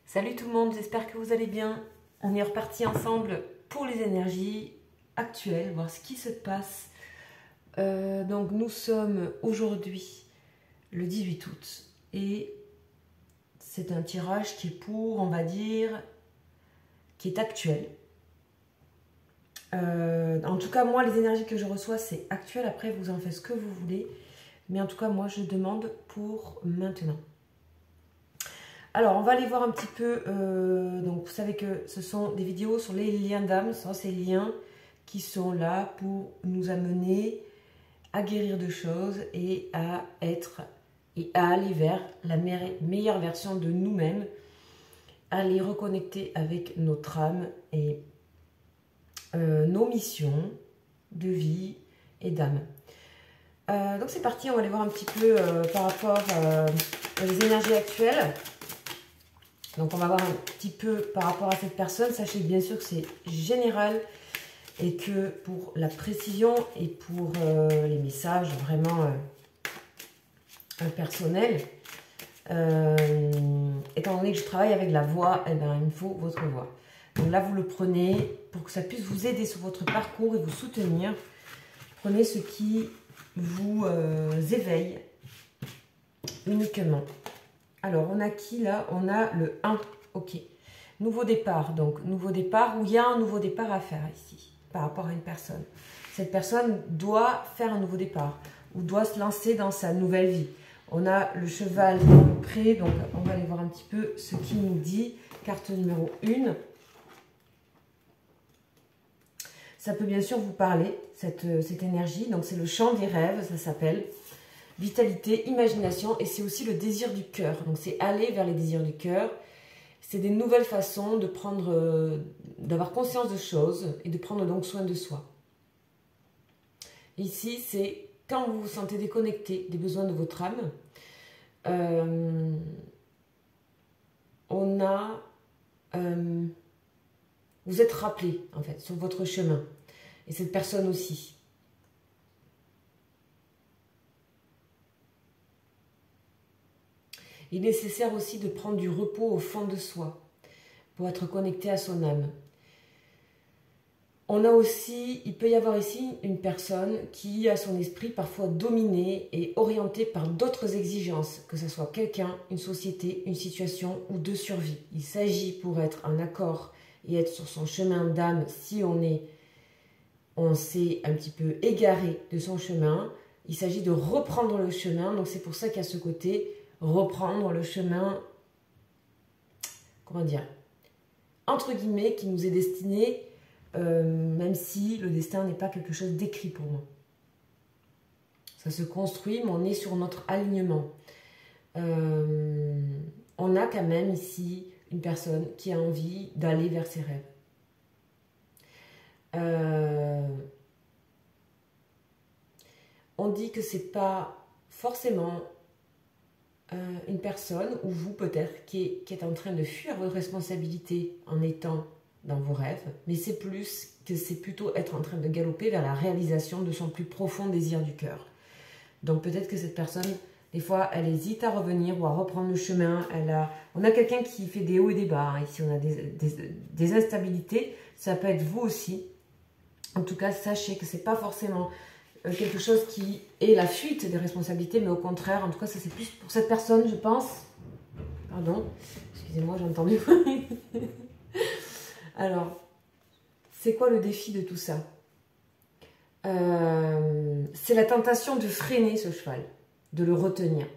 Salut tout le monde, j'espère que vous allez bien. On est reparti ensemble pour les énergies actuelles, voir ce qui se passe. Donc nous sommes aujourd'hui le 18 août et c'est un tirage qui est pour, on va dire, qui est actuel. En tout cas, moi, les énergies que je reçois, c'est actuel. Après, vous en faites ce que vous voulez. Mais en tout cas, moi, je demande pour maintenant. Alors, on va aller voir un petit peu. Donc, vous savez que ce sont des vidéos sur les liens d'âme. Ce sont ces liens qui sont là pour nous amener à guérir de choses et à être et à aller vers la meilleure version de nous-mêmes, à les reconnecter avec notre âme et nos missions de vie et d'âme. Donc c'est parti, on va aller voir un petit peu par rapport aux énergies actuelles. Donc on va voir un petit peu par rapport à cette personne. Sachez bien sûr que c'est général et que pour la précision et pour les messages vraiment personnels, étant donné que je travaille avec la voix, eh ben, il me faut votre voix. Donc là, vous le prenez pour que ça puisse vous aider sur votre parcours et vous soutenir. Prenez ce qui vous éveille uniquement. Alors, on a qui là? On a le 1. Ok. Nouveau départ. Donc, nouveau départ où il y a un nouveau départ à faire ici par rapport à une personne. Cette personne doit faire un nouveau départ ou doit se lancer dans sa nouvelle vie. On a le cheval dans le pré. Donc, on va aller voir un petit peu ce qu'il nous dit. Carte numéro 1. Ça peut bien sûr vous parler, cette énergie. Donc, c'est le chant des rêves, ça s'appelle. Vitalité, imagination, et c'est aussi le désir du cœur. Donc, c'est aller vers les désirs du cœur. C'est des nouvelles façons de prendre, d'avoir conscience de choses et de prendre donc soin de soi. Ici, c'est quand vous vous sentez déconnecté des besoins de votre âme. Vous êtes rappelé, en fait, sur votre chemin. Et cette personne aussi. Il est nécessaire aussi de prendre du repos au fond de soi pour être connecté à son âme. On a aussi, il peut y avoir ici une personne qui a son esprit parfois dominé et orienté par d'autres exigences, que ce soit quelqu'un, une société, une situation ou de survie. Il s'agit pour être en accord et être sur son chemin d'âme si on s'est un petit peu égaré de son chemin. Il s'agit de reprendre le chemin, donc c'est pour ça qu'il y a ce côté reprendre le chemin, comment dire, entre guillemets, qui nous est destiné, même si le destin n'est pas quelque chose d'écrit pour moi. Ça se construit, mais on est sur notre alignement. On a quand même ici une personne qui a envie d'aller vers ses rêves. On dit que c'est pas forcément une personne ou vous peut-être qui est en train de fuir vos responsabilités en étant dans vos rêves, mais c'est plus que c'est plutôt être en train de galoper vers la réalisation de son plus profond désir du cœur. Donc peut-être que cette personne, des fois, elle hésite à revenir ou à reprendre le chemin. On a quelqu'un qui fait des hauts et des bas. Hein. Ici, on a des instabilités. Ça peut être vous aussi. En tout cas, sachez que c'est pas forcément quelque chose qui est la fuite des responsabilités, mais au contraire, en tout cas, ça c'est plus pour cette personne, je pense. Pardon, excusez-moi, j'ai entendu. Alors, c'est quoi le défi de tout ça? C'est la tentation de freiner ce cheval, de le retenir.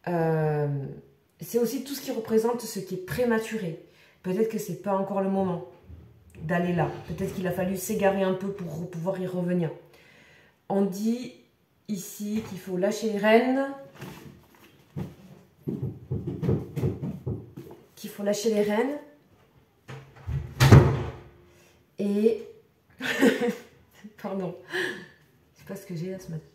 C'est aussi tout ce qui représente ce qui est prématuré. Peut-être que c'est pas encore le moment d'aller là. Peut-être qu'il a fallu s'égarer un peu pour pouvoir y revenir. On dit ici qu'il faut lâcher les rênes. Et... Pardon. Je sais pas ce que j'ai là ce matin.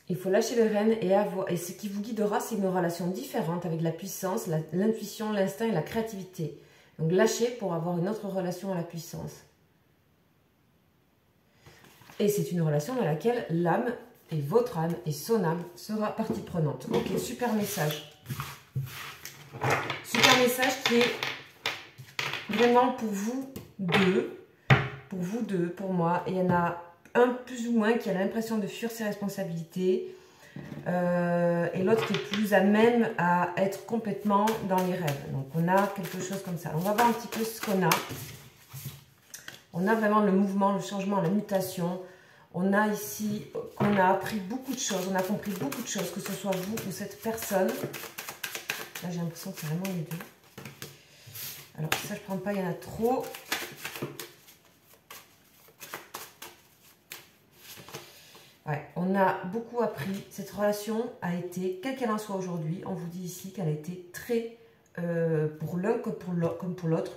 Il faut lâcher les rênes et ce qui vous guidera, c'est une relation différente avec la puissance, l'intuition, l'instinct et la créativité. Donc lâchez pour avoir une autre relation à la puissance. Et c'est une relation dans laquelle l'âme et votre âme et son âme sera partie prenante. Ok, super message. Super message qui est vraiment pour vous deux. Pour vous deux, pour moi. Et il y en a un plus ou moins qui a l'impression de fuir ses responsabilités. Et l'autre qui est plus à même à être complètement dans les rêves. Donc on a quelque chose comme ça. On va voir un petit peu ce qu'on a. On a vraiment le mouvement, le changement, la mutation. On a ici qu'on a appris beaucoup de choses. On a compris beaucoup de choses, que ce soit vous ou cette personne. Là j'ai l'impression que c'est vraiment les deux. Alors ça je ne prends pas, il y en a trop. Ouais, on a beaucoup appris. Cette relation a été, quelle qu'elle en soit aujourd'hui, on vous dit ici qu'elle a été très, pour l'un comme pour l'autre,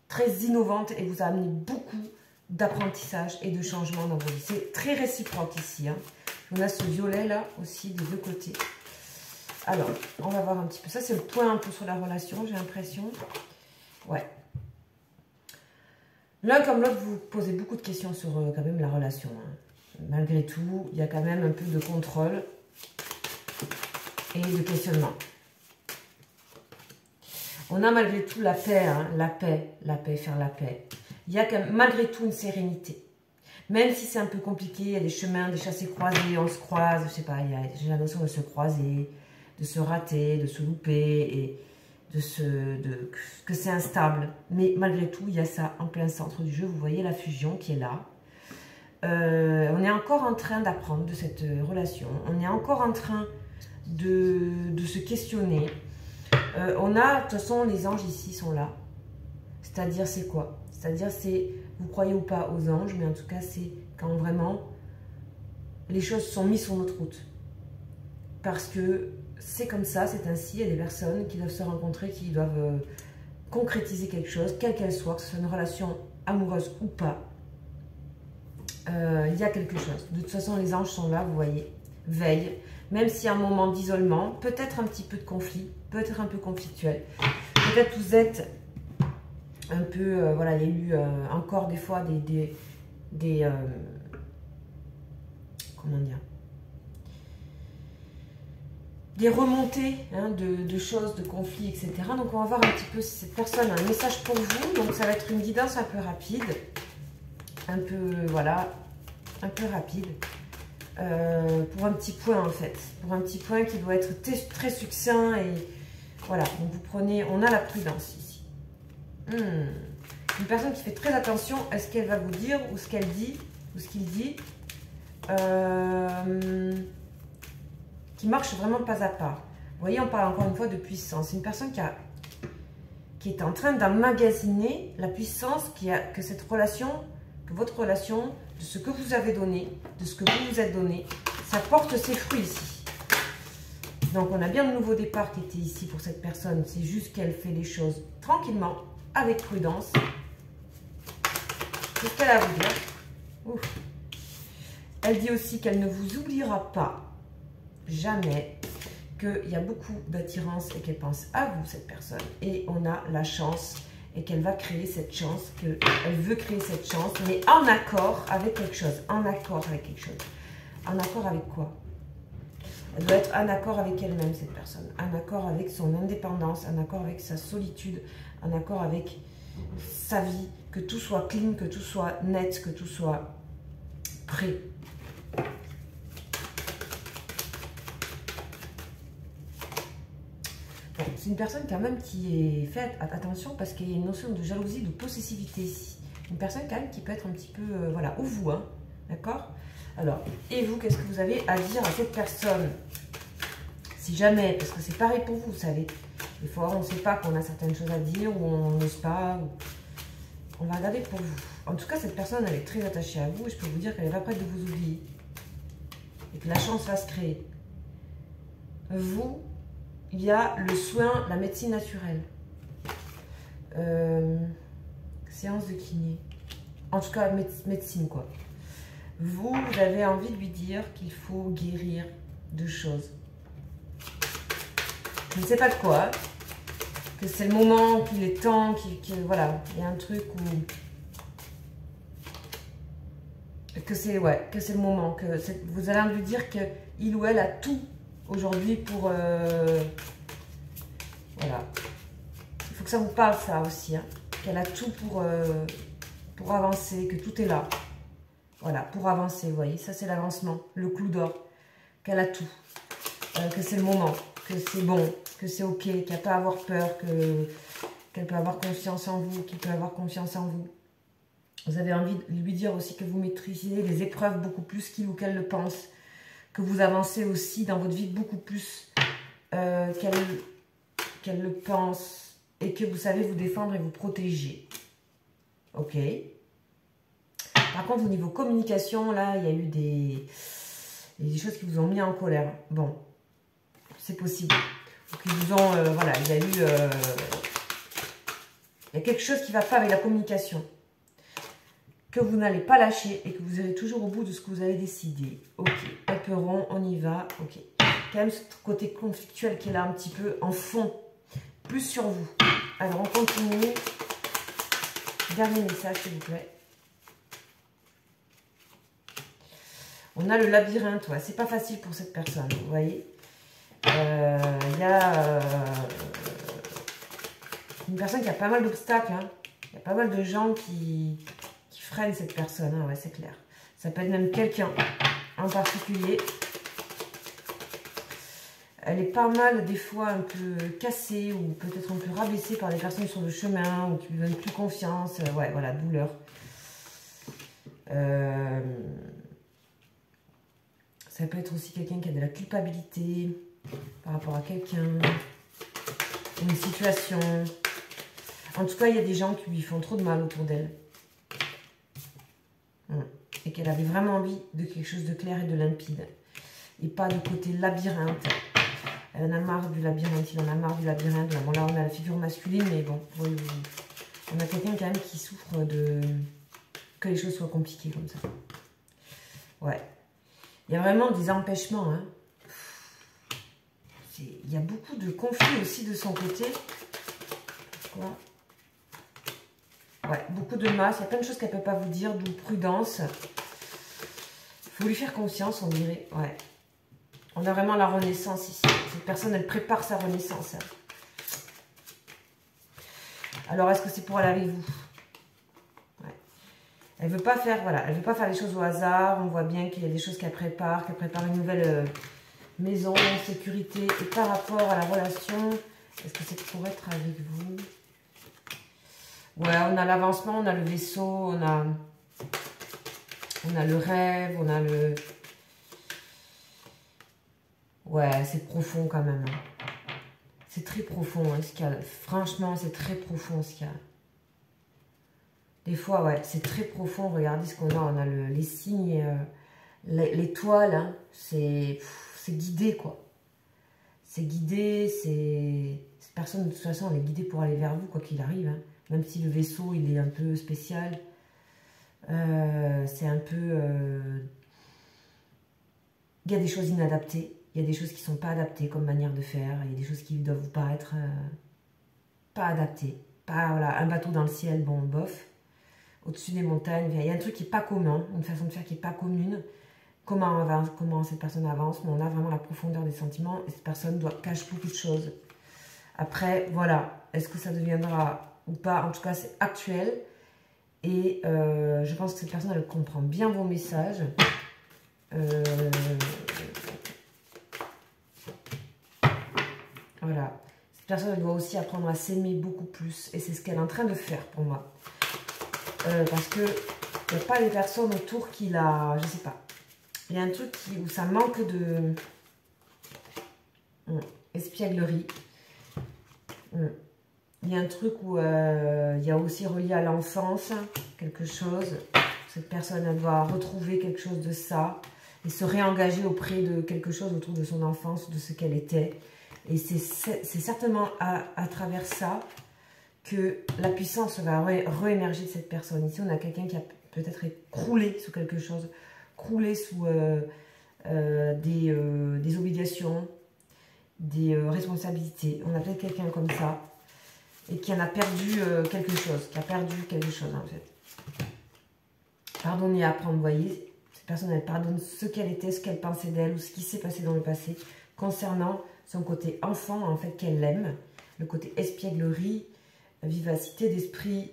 très innovante et vous a amené beaucoup d'apprentissage et de changement dans vos vies. C'est très réciproque ici. Hein. On a ce violet là aussi des deux côtés. Alors, on va voir un petit peu. Ça, c'est le point un peu sur la relation, j'ai l'impression. Ouais. L'un comme l'autre, vous posez beaucoup de questions sur quand même la relation. Hein. Malgré tout, il y a quand même un peu de contrôle et de questionnement. On a malgré tout la paix, hein, la paix, faire la paix. Il y a quand même, malgré tout une sérénité. Même si c'est un peu compliqué, il y a des chemins, des chassés-croisés, on se croise, je sais pas, j'ai la notion de se croiser, de se rater, de se louper et que c'est instable. Mais malgré tout, il y a ça en plein centre du jeu. Vous voyez la fusion qui est là. On est encore en train d'apprendre de cette relation. On est encore en train de se questionner. On a, de toute façon, les anges ici sont là. C'est-à-dire, c'est quoi? C'est-à-dire, c'est, vous croyez ou pas aux anges, mais en tout cas, c'est quand vraiment les choses sont mises sur notre route. Parce que c'est comme ça, c'est ainsi. Il y a des personnes qui doivent se rencontrer, qui doivent concrétiser quelque chose, quelle qu'elle soit, que ce soit une relation amoureuse ou pas. Il y a quelque chose. De toute façon, les anges sont là, vous voyez, veillent. Même s'il y a un moment d'isolement, peut-être un petit peu de conflit, peut-être un peu conflictuel. Peut-être vous êtes un peu, voilà, il y a eu encore des fois comment dire, des remontées hein, de choses, de conflits, etc. Donc on va voir un petit peu si cette personne a un message pour vous. Donc ça va être une guidance un peu rapide. Un peu, voilà, un peu rapide, pour un petit point en fait, pour un petit point qui doit être très succinct et voilà, donc vous prenez, on a la prudence ici. Une personne qui fait très attention à ce qu'elle va vous dire ou ce qu'elle dit, ou ce qu'il dit, qui marche vraiment pas à pas. Vous voyez, on parle encore une fois de puissance. C'est une personne qui est en train d'emmagasiner la puissance que cette relation, votre relation, de ce que vous avez donné, de ce que vous vous êtes donné, ça porte ses fruits ici. Donc on a bien le nouveau départ qui était ici pour cette personne. C'est juste qu'elle fait les choses tranquillement, avec prudence. C'est ce qu'elle a à vous dire. Ouf. Elle dit aussi qu'elle ne vous oubliera pas, jamais, qu'il y a beaucoup d'attirance et qu'elle pense à vous, cette personne. Et on a la chance et qu'elle va créer cette chance, qu'elle veut créer cette chance, mais en accord avec quelque chose, en accord avec quelque chose. En accord avec quoi? Elle doit être en accord avec elle-même, cette personne, en accord avec son indépendance, en accord avec sa solitude, en accord avec sa vie, que tout soit clean, que tout soit net, que tout soit prêt. C'est une personne quand même qui est faite attention parce qu'il y a une notion de jalousie, de possessivité ici. Une personne quand même qui peut être un petit peu, voilà, ou vous, hein, d'accord? Alors, et vous, qu'est-ce que vous avez à dire à cette personne? Si jamais, parce que c'est pareil pour vous, vous savez, des fois on ne sait pas qu'on a certaines choses à dire ou on n'ose pas, ou... on va regarder pour vous. En tout cas, cette personne, elle est très attachée à vous et je peux vous dire qu'elle n'est pas prête de vous oublier et que la chance va se créer. Vous, il y a le soin, la médecine naturelle. Séance de kiné. En tout cas, médecine, quoi. Vous avez envie de lui dire qu'il faut guérir de choses. Je ne sais pas de quoi. Que c'est le moment, qu'il est temps, voilà. Il y a un truc où... que c'est le moment, que vous allez lui dire qu'il ou elle a tout aujourd'hui pour... voilà. Il faut que ça vous parle, ça aussi, hein, qu'elle a tout pour avancer, que tout est là. Voilà, pour avancer, vous voyez, ça c'est l'avancement, le clou d'or, qu'elle a tout, que c'est le moment, que c'est bon, que c'est ok, qu'elle n'a pas à avoir peur, qu'elle peut avoir confiance en vous, qu'il peut avoir confiance en vous. Vous avez envie de lui dire aussi que vous maîtrisez les épreuves beaucoup plus qu'il ou qu'elle le pense, que vous avancez aussi dans votre vie beaucoup plus qu'elle le pense, et que vous savez vous défendre et vous protéger. Ok. Par contre, au niveau communication, là, il y a eu des choses qui vous ont mis en colère. Bon, c'est possible. Donc, ils vous ont, voilà, il y a eu... il y a quelque chose qui ne va pas avec la communication. Que vous n'allez pas lâcher et que vous irez toujours au bout de ce que vous avez décidé. Ok, éperon, on y va. Ok. Quand même ce côté conflictuel qui est là un petit peu en fond. Plus sur vous. Alors, on continue. Dernier message, s'il vous plaît. On a le labyrinthe, ouais. C'est pas facile pour cette personne, vous voyez. Il y a une personne qui a pas mal d'obstacles. Hein. Il y a pas mal de gens qui freinent cette personne, hein, ouais, c'est clair. Ça peut être même quelqu'un en particulier. Elle est pas mal, des fois, un peu cassée ou peut-être un peu rabaissée par des personnes sur le chemin ou qui lui donnent plus confiance. Ouais, voilà, douleur. Ça peut être aussi quelqu'un qui a de la culpabilité par rapport à quelqu'un, une situation. En tout cas, il y a des gens qui lui font trop de mal autour d'elle. Et qu'elle avait vraiment envie de quelque chose de clair et de limpide. Et pas de côté labyrinthe. Elle en a marre du labyrinthe, il en a marre du labyrinthe. Bon, là, on a la figure masculine, mais bon, on a quelqu'un quand même qui souffre de... que les choses soient compliquées comme ça. Ouais. Il y a vraiment des empêchements. Hein. Il y a beaucoup de conflits aussi de son côté. Pourquoi ? Ouais, beaucoup de masse. Il y a plein de choses qu'elle ne peut pas vous dire, d'où prudence. Il faut lui faire confiance, on dirait. Ouais. On a vraiment la renaissance ici. Cette personne, elle prépare sa renaissance. Alors, est-ce que c'est pour aller avec vous? Ouais. Elle ne veut pas faire, voilà, elle veut pas faire les choses au hasard. On voit bien qu'il y a des choses qu'elle prépare une nouvelle maison, sécurité. Et par rapport à la relation, est-ce que c'est pour être avec vous? Ouais, on a l'avancement, on a le vaisseau, on a le rêve, on a le... Ouais, c'est profond quand même. Hein. C'est très profond, hein, ce qu'il y a. Franchement, c'est très profond ce qu'il y a. Des fois, ouais, c'est très profond. Regardez ce qu'on a. On a les signes, l'étoile. Hein, c'est guidé, quoi. C'est guidé, cette personne, de toute façon, elle est guidée pour aller vers vous, quoi qu'il arrive. Hein. Même si le vaisseau, il est un peu spécial. C'est un peu... Il y a des choses inadaptées. Il y a des choses qui ne sont pas adaptées comme manière de faire. Il y a des choses qui doivent vous paraître pas adaptées. Pas, voilà, un bateau dans le ciel, bon, bof. Au-dessus des montagnes, il y a un truc qui n'est pas commun. Une façon de faire qui n'est pas commune. Comment cette personne avance. Mais on a vraiment la profondeur des sentiments. Et cette personne cache beaucoup de choses. Après, voilà. Est-ce que ça deviendra ou pas? En tout cas, c'est actuel. Et je pense que cette personne, elle comprend bien vos messages. Voilà. Cette personne, elle doit aussi apprendre à s'aimer beaucoup plus. Et c'est ce qu'elle est en train de faire pour moi. Parce que il n'y a pas des personnes autour qui la... Je sais pas. Il y a un truc où ça manque de... espièglerie. Il y a un truc où il y a aussi relié à l'enfance quelque chose. Cette personne, elle doit retrouver quelque chose de ça. Et se réengager auprès de quelque chose autour de son enfance, de ce qu'elle était. Et c'est certainement à travers ça que la puissance va réémerger de cette personne. Ici, on a quelqu'un qui a peut-être croulé sous quelque chose, croulé sous des obligations, des responsabilités. On a peut-être quelqu'un comme ça et qui en a perdu quelque chose, en fait. Pardonner et apprendre, vous voyez. Cette personne, elle pardonne ce qu'elle était, ce qu'elle pensait d'elle ou ce qui s'est passé dans le passé concernant son côté enfant, en fait, qu'elle aime. Le côté espièglerie, vivacité d'esprit,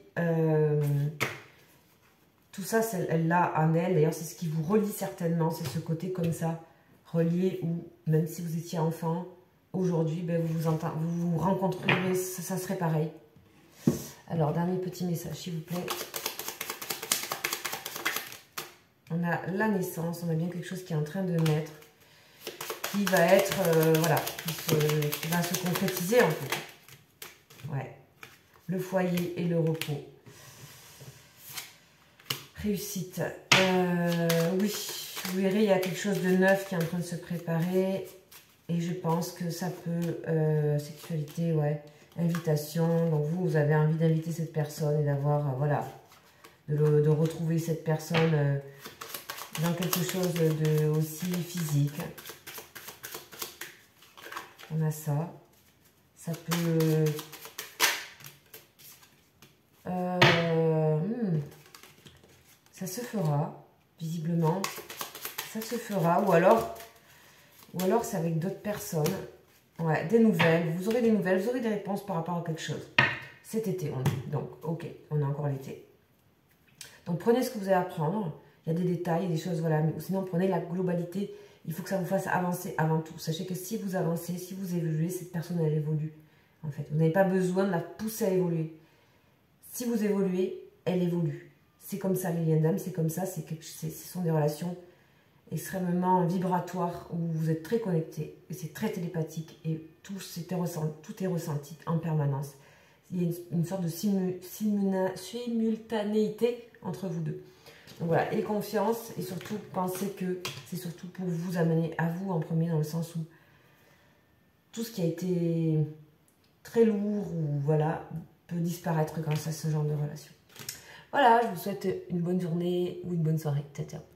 tout ça, elle l'a en elle. D'ailleurs, c'est ce qui vous relie certainement, c'est ce côté comme ça, relié, où même si vous étiez enfant, aujourd'hui, ben, vous vous rencontrerez, ça serait pareil. Alors, dernier petit message, s'il vous plaît. On a la naissance, on a bien quelque chose qui est en train de naître, qui va être, voilà, qui va se concrétiser en fait. Ouais. Le foyer et le repos. Réussite. Oui, vous verrez, il y a quelque chose de neuf qui est en train de se préparer. Et je pense que ça peut, sexualité, ouais, invitation. Donc vous avez envie d'inviter cette personne et d'avoir, voilà, de retrouver cette personne dans quelque chose de aussi physique. On a ça. Ça peut... ça se fera, visiblement. Ça se fera. Ou alors c'est avec d'autres personnes. Ouais, des nouvelles. Vous aurez des nouvelles, vous aurez des réponses par rapport à quelque chose. Cet été, on dit. Donc, ok, on a encore l'été. Donc, prenez ce que vous allez apprendre. Il y a des détails, il y a des choses, voilà. Mais sinon, prenez la globalité. Il faut que ça vous fasse avancer avant tout. Sachez que si vous avancez, si vous évoluez, cette personne, elle évolue. En fait, vous n'avez pas besoin de la pousser à évoluer. Si vous évoluez, elle évolue. C'est comme ça, les liens d'âme, c'est comme ça. Ce sont des relations extrêmement vibratoires où vous êtes très connectés. Et c'est très télépathique. Et tout est ressenti en permanence. Il y a une sorte de simultanéité entre vous deux. Donc voilà, et confiance, et surtout pensez que c'est surtout pour vous amener à vous en premier, dans le sens où tout ce qui a été très lourd ou voilà peut disparaître grâce à ce genre de relation. Voilà, je vous souhaite une bonne journée ou une bonne soirée. Ciao, ciao.